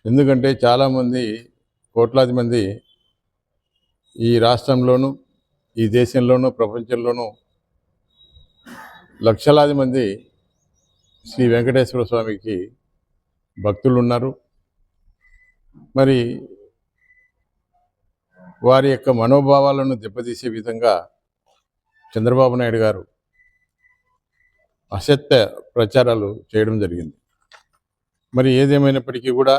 ఎందుకంటే చాలామంది, కోట్లాది మంది ఈ రాష్ట్రంలోనూ, ఈ దేశంలోనూ, ప్రపంచంలోనూ లక్షలాది మంది శ్రీ వెంకటేశ్వర స్వామికి భక్తులు ఉన్నారు. మరి వారి యొక్క మనోభావాలను దెబ్బతీసే విధంగా చంద్రబాబు నాయుడు గారు అసత్య ప్రచారాలు చేయడం జరిగింది. మరి ఏదేమైనప్పటికీ కూడా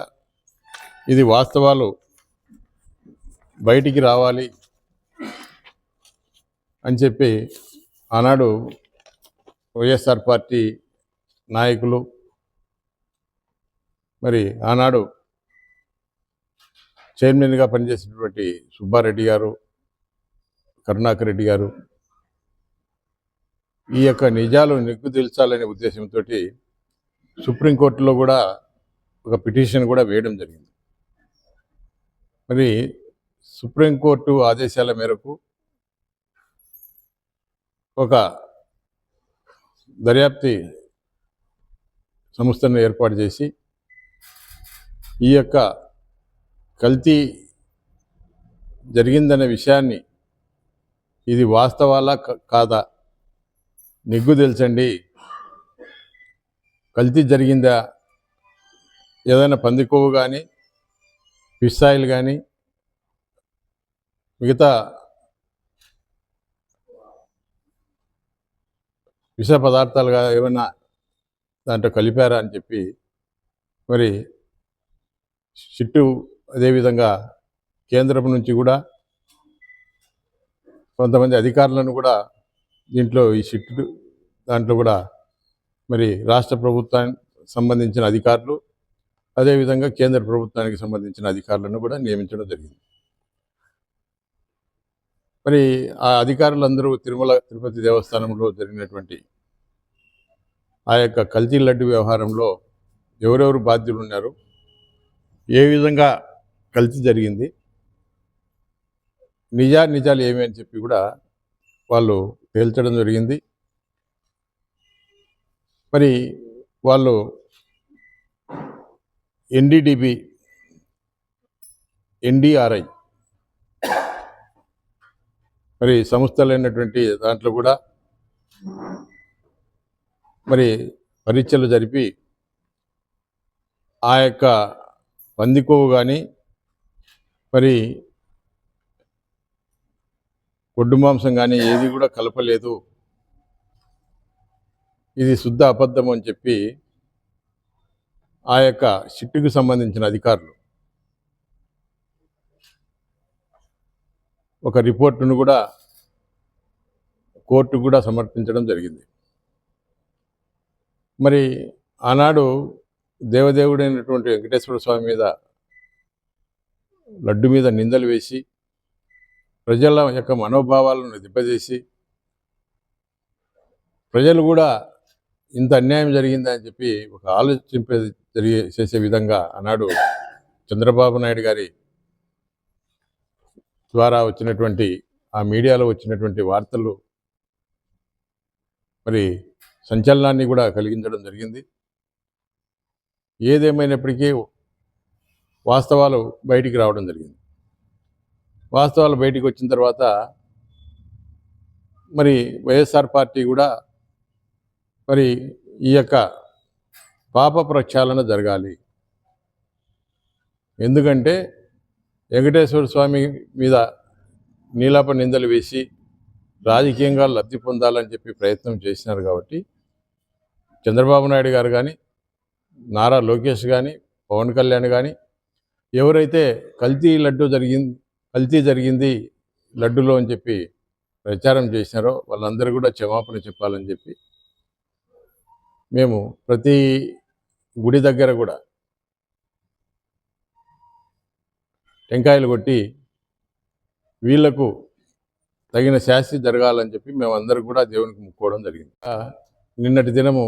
ఇది వాస్తవాలు బయటికి రావాలి అని చెప్పి ఆనాడు వైఎస్ఆర్ పార్టీ నాయకులు, మరి ఆనాడు చైర్మన్గా పనిచేసినటువంటి సుబ్బారెడ్డి గారు, కరుణాకర్ రెడ్డి గారు ఈ యొక్క నిజాలు నిగ్గు తెలుసాలనే ఉద్దేశంతో సుప్రీంకోర్టులో కూడా ఒక పిటిషన్ కూడా వేయడం జరిగింది. మరి సుప్రీంకోర్టు ఆదేశాల మేరకు ఒక దర్యాప్తు సంస్థను ఏర్పాటు చేసి ఈ యొక్క కల్తీ జరిగిందనే విషయాన్ని, ఇది వాస్తవాలా కాదా నిగ్గు తెలుసండి, కల్తీ జరిగిందా, ఏదైనా పందికొవ్వు కానీ, ఫిష్ ఆయిల్ కానీ, మిగతా విష పదార్థాలుగా ఏమైనా దాంట్లో కలిపారా అని చెప్పి మరి సిట్టు, అదేవిధంగా కేంద్రం నుంచి కూడా కొంతమంది అధికారులను కూడా దీంట్లో ఈ సిట్టు దాంట్లో కూడా మరి రాష్ట్ర ప్రభుత్వానికి సంబంధించిన అధికారులు, అదేవిధంగా కేంద్ర ప్రభుత్వానికి సంబంధించిన అధికారులను కూడా నియమించడం జరిగింది. మరి ఆ అధికారులందరూ తిరుమల తిరుపతి దేవస్థానంలో జరిగినటువంటి ఆ యొక్క కల్తీ లడ్డు వ్యవహారంలో ఎవరెవరు బాధ్యులు ఉన్నారు, ఏ విధంగా కల్తీ జరిగింది, నిజాలు ఏమి అని చెప్పి కూడా వాళ్ళు తేల్చడం జరిగింది. మరి వాళ్ళు ఎన్డీడీబీ, ఎన్డీఆర్ఐ మరి సంస్థలైనటువంటి దాంట్లో కూడా మరి పరీక్షలు జరిపి ఆ యొక్క పందికొవ్వు కానీ, మరి గొడ్డు మాంసం కానీ ఏది కూడా కలపలేదు, ఇది శుద్ధ అబద్ధం అని చెప్పి ఆ యొక్క సిట్టుకు సంబంధించిన అధికారులు ఒక రిపోర్టును కూడా కోర్టు కూడా సమర్పించడం జరిగింది. మరి ఆనాడు దేవదేవుడైనటువంటి వెంకటేశ్వర స్వామి మీద, లడ్డు మీద నిందలు వేసి ప్రజల యొక్క మనోభావాలను దెబ్బతీసి ప్రజలు కూడా ఇంత అన్యాయం జరిగిందని చెప్పి ఒక చేసే విధంగా ఆనాడు చంద్రబాబు నాయుడు గారి ద్వారా వచ్చినటువంటి ఆ మీడియాలో వచ్చినటువంటి వార్తలు మరి సంచలనాన్ని కూడా కలిగించడం జరిగింది. ఏదేమైనప్పటికీ వాస్తవాలు బయటికి రావడం జరిగింది. వాస్తవాలు బయటికి వచ్చిన తర్వాత మరి వైఎస్ఆర్ పార్టీ కూడా మరి ఈ యొక్క పాప ప్రక్షాళన జరగాలి, ఎందుకంటే వెంకటేశ్వర స్వామి మీద నీలాప నిందలు వేసి రాజకీయంగా లబ్ధి పొందాలని చెప్పి ప్రయత్నం చేసినారు. కాబట్టి చంద్రబాబు నాయుడు గారు కానీ, నారా లోకేష్ కానీ, పవన్ కళ్యాణ్ కానీ ఎవరైతే కల్తీ జరిగింది లడ్డులో అని చెప్పి ప్రచారం చేసినారో వాళ్ళందరూ కూడా క్షమాపణ చెప్పాలని చెప్పి మేము ప్రతి గుడి దగ్గర కూడా టెంకాయలు కొట్టి వీళ్లకు తగిన శాస్తి జరగాలని చెప్పి మేమందరం కూడా దేవునికి మొక్కుకోవడం జరిగింది. నిన్నటి దినము